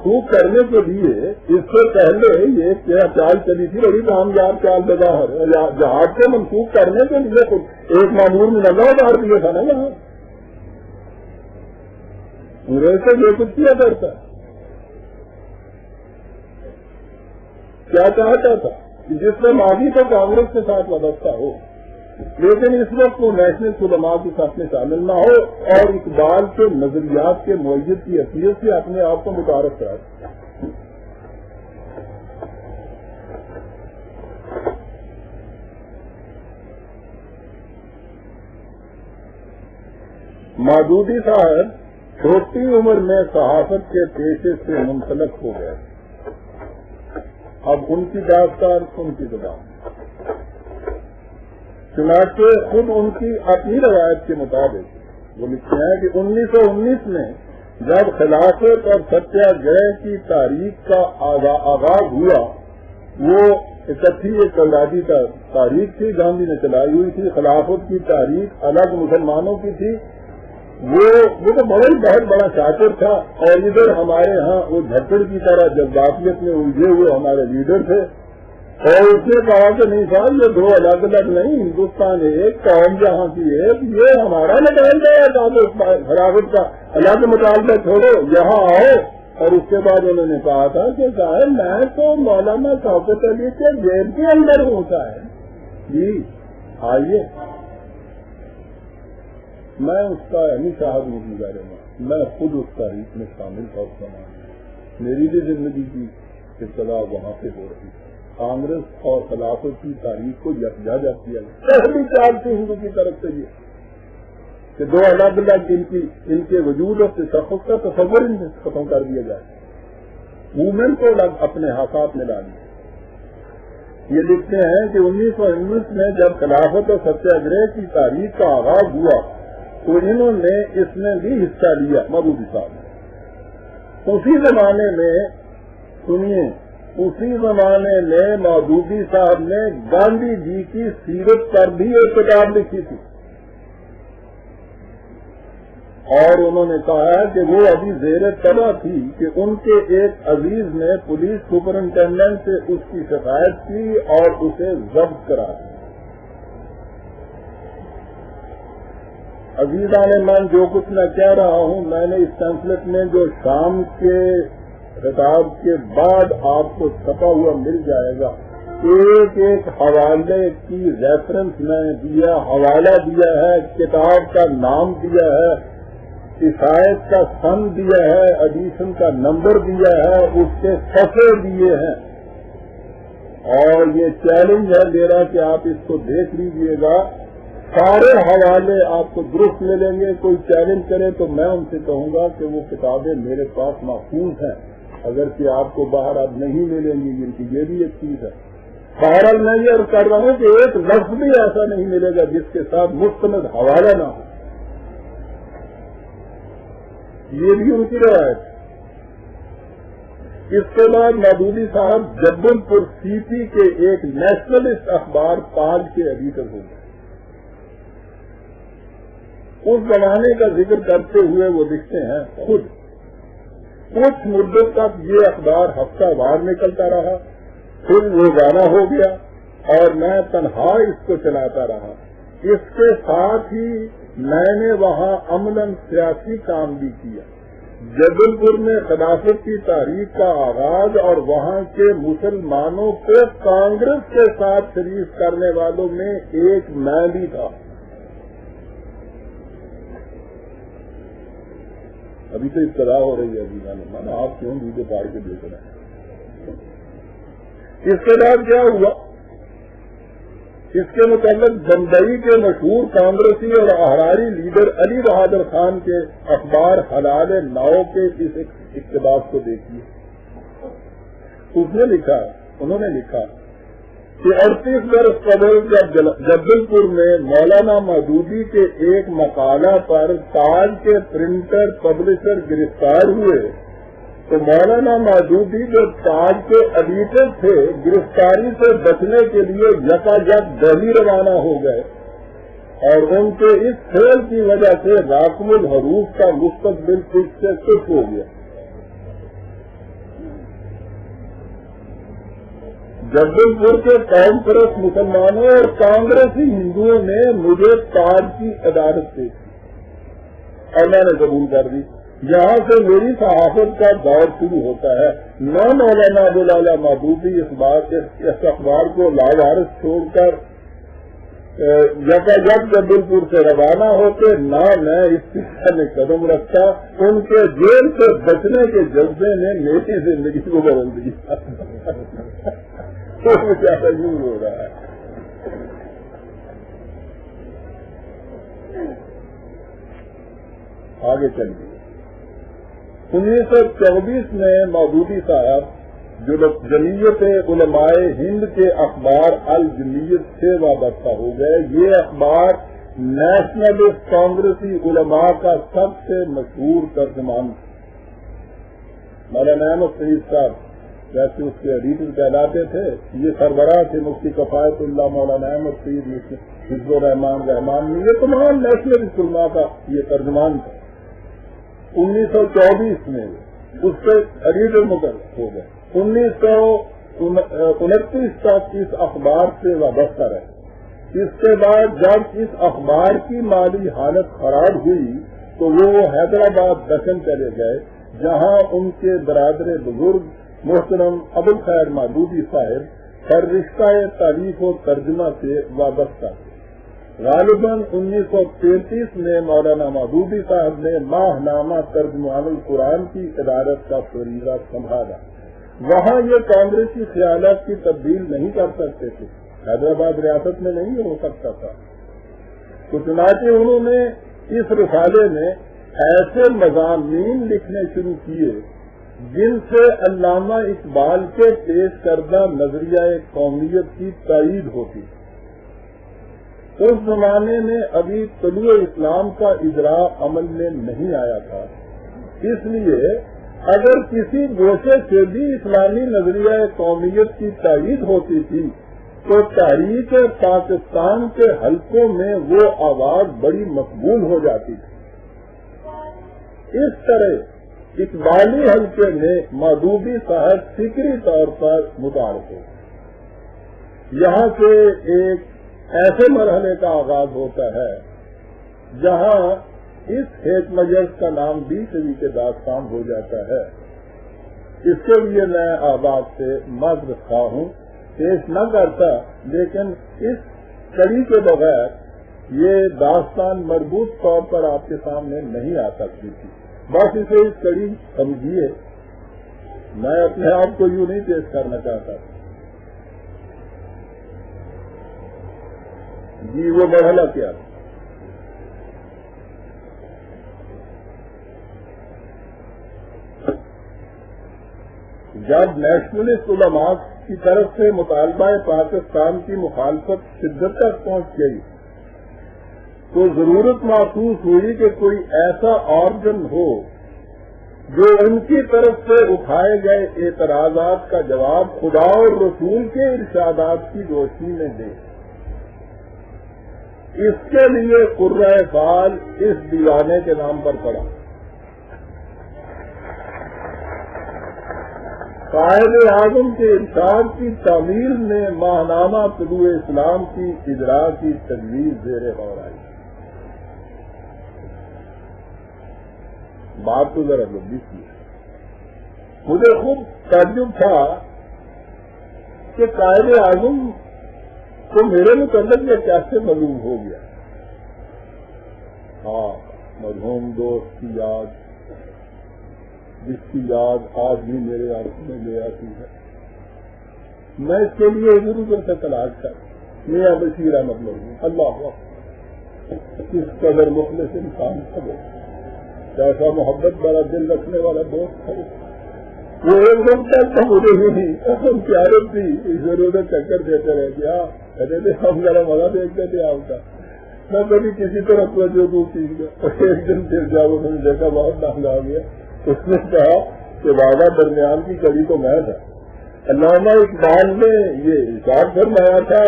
منسوخ کرنے کے لیے اس سے پہلے یہ کیا چال چلی تھی، بڑی کامیاب چال بظاہر جہاد کو منسوخ کرنے کے لیے ایک معمور میں 90,000 دیا تھا نا وہاں، انگریز سے یہ کچھ کیا کرتا ہے، کیا چاہتا تھا کہ جس سے ماضی تو کانگریس کے ساتھ وابستہ ہو، لیکن اس وقت وہ نیشنل علماء کے ساتھ میں شامل نہ ہو اور اقبال کے نظریات کے معید کی حیثیت سے اپنے آپ کو متعارف کرا دے۔ مودودی صاحب چھوٹی عمر میں صحافت کے پیشے سے منسلک ہو گئے، اب ان کی داستان ان کی زبان، چنانچہ خود ان کی اپنی روایت کے مطابق وہ لکھتے ہیں کہ 1919 میں جب خلافت اور ستیہ گرہ کی تاریخ کا آغاز ہوا، وہ اکٹھی ایک کلادی تاریخ تھی، گاندھی نے چلائی ہوئی تھی، خلافت کی تاریخ الگ مسلمانوں کی تھی، وہ تو بہت بڑا شاطر تھا، اور ادھر ہمارے ہاں وہ جھکڑ کی طرح جذباتیت میں الجھے ہوئے ہمارے لیڈر تھے، اور اس نے کہا کہ نہیں صاحب یہ دو الگ الگ نہیں، ہندوستان ایک، قوم جہاں کی ایک، یہ ہمارا مطالبہ ہے، خلافت کا الگ مطالبہ چھوڑو، یہاں آؤ۔ اور اس کے بعد انہوں نے کہا تھا کہ صاحب میں تو مولانا شوکت علی کے جیب کے اندر ہوتا ہے، جی آئیے، میں اس کا شاہد نہیں گزاروں گا، میں خود اس تاریخ میں شامل تھا، اس زمانے میری بھی زندگی کی ابتدا وہاں سے ہو رہی ہے، کانگریس اور خلافت کی تاریخ کو یکجا کیا گیا، پہلی چال تھی ہندو کی طرف سے یہ کہ دو الگ الگ ان کے وجود اور تشخص کا تصور ان سے ختم کر دیا جائے، موومنٹ کو الگ اپنے ہاتھ میں لا لیا۔ یہ لکھتے ہیں کہ 1919 میں جب خلافت اور ستیہ گرہ کی تاریخ کا آغاز ہوا تو انہوں نے اس میں بھی حصہ لیا، مودودی صاحب۔ اسی زمانے میں سنیے، اسی زمانے میں مودودی صاحب نے گاندھی جی کی سیرت پر بھی ایک کتاب لکھی تھی، اور انہوں نے کہا ہے کہ وہ ابھی زیر طبع تھی کہ ان کے ایک عزیز نے پولیس سپرنٹینڈنٹ سے اس کی شکایت کی اور اسے ضبط کرا دیا۔ عزیزان من، جو کچھ میں کہہ رہا ہوں میں نے اس پمفلٹ میں جو شام کے خطاب کے بعد آپ کو چھپا ہوا مل جائے گا، ایک ایک حوالے کی ریفرنس میں دیا، حوالہ دیا ہے، کتاب کا نام دیا ہے، عیسائیت کا سن دیا ہے، ایڈیشن کا نمبر دیا ہے، اس کے صفحے دیے ہیں، اور یہ چیلنج ہے میرا کہ آپ اس کو دیکھ لیجئے گا، سارے حوالے آپ کو درست ملیں گے۔ کوئی چیلنج کرے تو میں ان سے کہوں گا کہ وہ کتابیں میرے پاس محفوظ ہیں، اگر کہ آپ کو باہر اب نہیں ملیں گی، ان کی یہ بھی ایک چیز ہے۔ بہرحال میں یہ کر رہا ہوں کہ ایک لفظ بھی ایسا نہیں ملے گا جس کے ساتھ مستند حوالہ نہ ہو، یہ بھی ان کی روایت ہے۔ اس کے بعد مودودی صاحب جبل پور سی پی کے ایک نیشنلسٹ اخبار پال کے ایڈیٹر ہو گئے۔ اس زمانے کا ذکر کرتے ہوئے وہ لکھتے ہیں، خود کچھ مدت تک یہ اخبار ہفتہ وار نکلتا رہا، پھر روزانہ ہو گیا اور میں تنہا اس کو چلاتا رہا۔ اس کے ساتھ ہی میں نے وہاں عملاً سیاسی کام بھی کیا۔ جبل پور میں خلافت کی تاریخ کا آغاز اور وہاں کے مسلمانوں کو کانگریس کے ساتھ شریک کرنے والوں میں ایک میں بھی تھا۔ ابھی تو ابتدا ہو رہی ہے جی، مانا آپ کیوں ویڈیو پاڑ کے دیکھ رہے ہیں۔ اس کے بعد کیا ہوا، اس کے متعلق بمبئی کے مشہور کانگریسی اور احراری لیڈر علی بہادر خان کے اخبار حلال نو کے اس اقتباس کو دیکھیے۔ انہوں نے لکھا کہ 38 برس قبل جب جبل پور میں مولانا مودودی کے ایک مقالہ پر تاج کے پرنٹر پبلشر گرفتار ہوئے تو مولانا مودودی جو تاج کے ایڈیٹر تھے گرفتاری سے بچنے کے لیے یکایک دہلی روانہ ہو گئے، اور ان کے اس کھیل کی وجہ سے راکم الحروف کا مستقبل کچھ سے کچھ ہو گیا۔ جبل پور کے قوم پرست مسلمانوں اور کانگریسی ہندوؤں نے مجھے تاج کی عدالت سے اور میں نے قبول کر دی. یہاں سے میری صحافت کا دور شروع ہوتا ہے. نہ مولانا ابوالعلا مودودی اس اخبار کو لاوارث چھوڑ کر یکایک جبل پور سے روانہ ہوتے، نہ میں اس سلسلے میں قدم رکھتا. ان کے جیل سے بچنے کے جذبے نے میری زندگی کو بدل دیا. زیادہ یوں ہو رہا ہے. آگے چلیے. 1924 میں مودودی صاحب جو جمعیت علماء ہند کے اخبار الجمعیت سے وابستہ ہو گئے. یہ اخبار نیشنلسٹ کانگریسی علماء کا سب سے مشہور ترجمان مولانا احمد سعید صاحب جیسے اس کے ایڈیٹر کہلاتے تھے. یہ سربراہ تھے مفتی کفایت اللہ مولانا احمد سعید حفظ الرحمان رحمان. یہ تمام نیشنلسٹ علماء کا یہ ترجمان تھا. 1924 میں اس سے ایڈیٹر مقرر ہو گئے. 1929 تک اس اخبار سے وابستہ رہے. اس کے بعد جب اس اخبار کی مالی حالت خراب ہوئی تو وہ حیدرآباد دکن چلے گئے، جہاں ان کے برادر بزرگ محترم ابوالخیر مودودی صاحب ہر رشتہ تاریخ و ترجمہ سے وابستہ تھے. غالباً 1933 میں مولانا مودودی صاحب نے ماہ نامہ ترجمان القرآن کی ادارت کا فریضہ سنبھالا. وہاں یہ کانگریسی خیالات کی تبدیل نہیں کر سکتے تھے، حیدرآباد ریاست میں نہیں ہو سکتا تھا. تو چنانچہ انہوں نے اس رسالے میں ایسے مضامین لکھنے شروع کیے جن سے علامہ اقبال کے پیش کردہ نظریہ قومیت کی تائید ہوتی. اس زمانے میں ابھی طلوع اسلام کا اجراء عمل میں نہیں آیا تھا، اس لیے اگر کسی گوشے سے بھی اسلامی نظریہ قومیت کی تائید ہوتی تھی تو تحریک پاکستان کے حلقوں میں وہ آواز بڑی مقبول ہو جاتی تھی. اس طرح اقبالی حلقے میں مودودی صاحب فکری طور پر متعارف ہو. یہاں سے ایک ایسے مرحلے کا آغاز ہوتا ہے جہاں اس ہیٹ مجلس کا نام بھی شریک داستان ہو جاتا ہے. اس کے لیے میں آباد سے معذرت خواہ ہوں، پیش نہ کرتا، لیکن اس کڑی کے بغیر یہ داستان مربوط طور پر آپ کے سامنے نہیں آ سکتی تھی. بس اسے اس کڑی سمجھیے، میں اپنے آپ کو یوں نہیں پیش کرنا چاہتا. جی وہ مرحلہ کیا؟ جب نیشنلسٹ علماء کی طرف سے مطالبہ پاکستان کی مخالفت شدت تک پہنچ گئی تو ضرورت محسوس ہوئی کہ کوئی ایسا آرگن ہو جو ان کی طرف سے اٹھائے گئے اعتراضات کا جواب خدا اور رسول کے ارشادات کی روشنی میں دے. اس کے لیے قرۂ فال اس دیوانے کے نام پر پڑا. قائد اعظم کے ارشاد کی تعمیر میں ماہنامہ طلوع اسلام کی اجراء کی تجویز زیر غور آئی. بات تو ذرا لمبی تھی. مجھے خوب تعجب تھا کہ قائد اعظم کو میرے متعلق یہ کیسے معلوم ہو گیا. ہاں، مرحوم دوست کی یاد، جس کی یاد آج بھی میرے آنکھوں میں لے آتی ہے. میں اس کے لیے ادھر ادھر سے تلاش کر میاں بشیر احمد مرحوم اللہ کس قدر مخلص انسان تھا، کیسا محبت والا دل رکھنے والا دوست تھا. وہ ایک وقت تک مجھے نہیں پیارے تھی ضرورت چکر دیتے رہ گیا. کہتے تھے ہم ذرا مزہ دیکھتے تھے آپ کا، میں کبھی کسی طرح توجہ دوں چیز کا. ایک دن پھر جب انہوں نے دیکھا بہت نام آ گیا، اس نے کہا کہ وعدہ درمیان کی کڑی تو میں تھا. علامہ اقبال نے یہ اشارہ فرمایا تھا